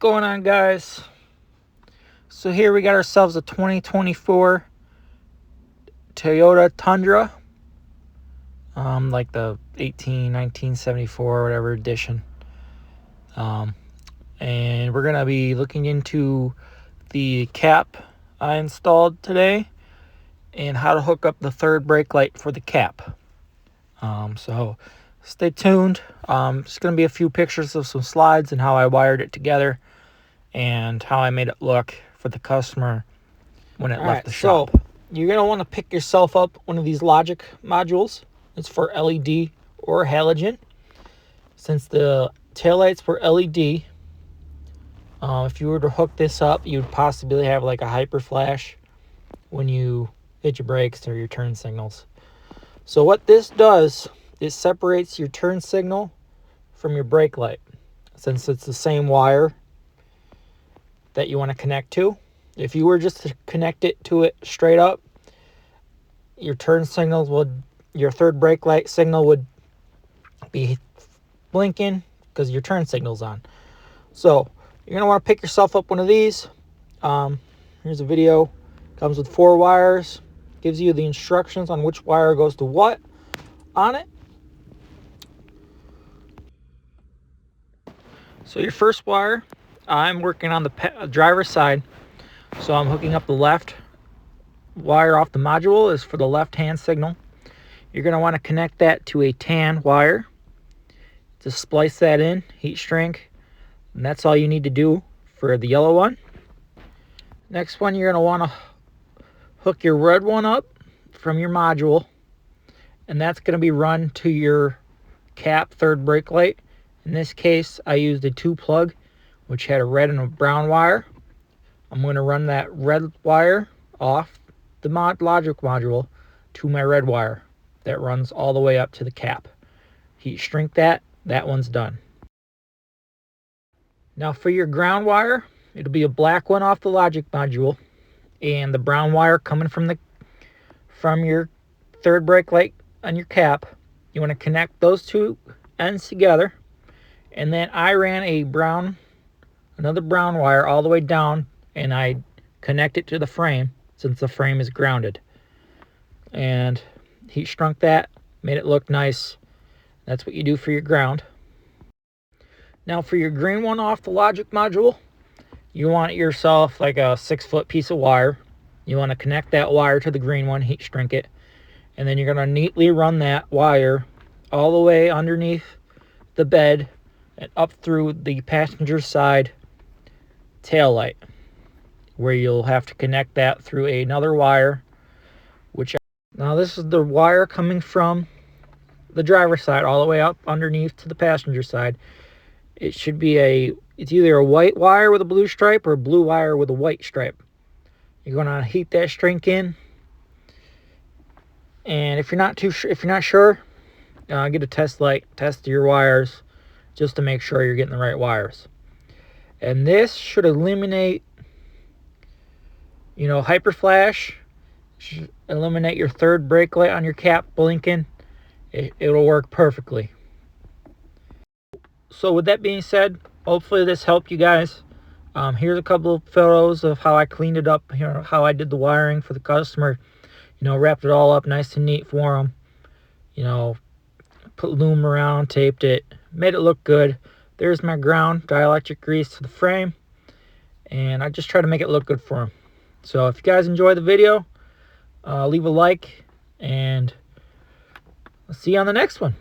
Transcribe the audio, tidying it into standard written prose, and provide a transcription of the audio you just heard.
going on, guys? So here we got ourselves a 2024 Toyota Tundra, like the 1974 whatever edition. And we're gonna be looking into the cap I installed today and how to hook up the third brake light for the cap. So stay tuned. It's gonna be a few pictures of some slides and how I wired it together and how I made it look for the customer when it left the shop. So you're going to want to pick yourself up one of these logic modules. It's for LED or halogen. Since the taillights were LED, if you were to hook this up, you'd possibly have like a hyper flash when you hit your brakes or your turn signals. So what this does is separates your turn signal from your brake light. Since it's the same wire that you want to connect to. If you were just to connect it to it straight up, your turn signals would, your third brake light signal would be blinking because your turn signal's on. So you're going to want to pick yourself up one of these. Here's a video. Comes with 4 wires. Gives you the instructions on which wire goes to what on it. So your first wire, I'm working on the driver's side, so I'm hooking up the left wire off the module is for the left hand signal. You're going to want to connect that to a tan wire. Just splice that in, heat shrink, and that's all you need to do for the yellow one. Next one, you're going to want to hook your red one up from your module, and that's going to be run to your cap third brake light. In this case, I used a 2-plug, which had a red and a brown wire. I'm going to run that red wire off the logic module to my red wire that runs all the way up to the cap. Heat shrink that. That one's done. Now for your ground wire, it'll be a black one off the logic module and the brown wire coming from your third brake light on your cap. You want to connect those two ends together, and then I ran another brown wire all the way down, and I connect it to the frame since the frame is grounded. And heat shrunk that, made it look nice. That's what you do for your ground. Now for your green one off the logic module, you want yourself like a 6-foot piece of wire. You want to connect that wire to the green one, heat shrink it, and then you're going to neatly run that wire all the way underneath the bed and up through the passenger side tail light, where you'll have to connect that through another wire. Now this is the wire coming from the driver's side all the way up underneath to the passenger side. It should be it's either a white wire with a blue stripe or a blue wire with a white stripe. You're going to heat that shrink in, and if you're not sure, get a test light, test your wires just to make sure you're getting the right wires. And this should eliminate, hyper flash. Should eliminate your third brake light on your cap blinking. It'll work perfectly. So with that being said, hopefully this helped you guys. Here's a couple of photos of how I cleaned it up, how I did the wiring for the customer. Wrapped it all up nice and neat for them. Put loom around, taped it, made it look good. There's my ground, dielectric grease to the frame, and I just try to make it look good for them. So if you guys enjoy the video, leave a like, and I'll see you on the next one.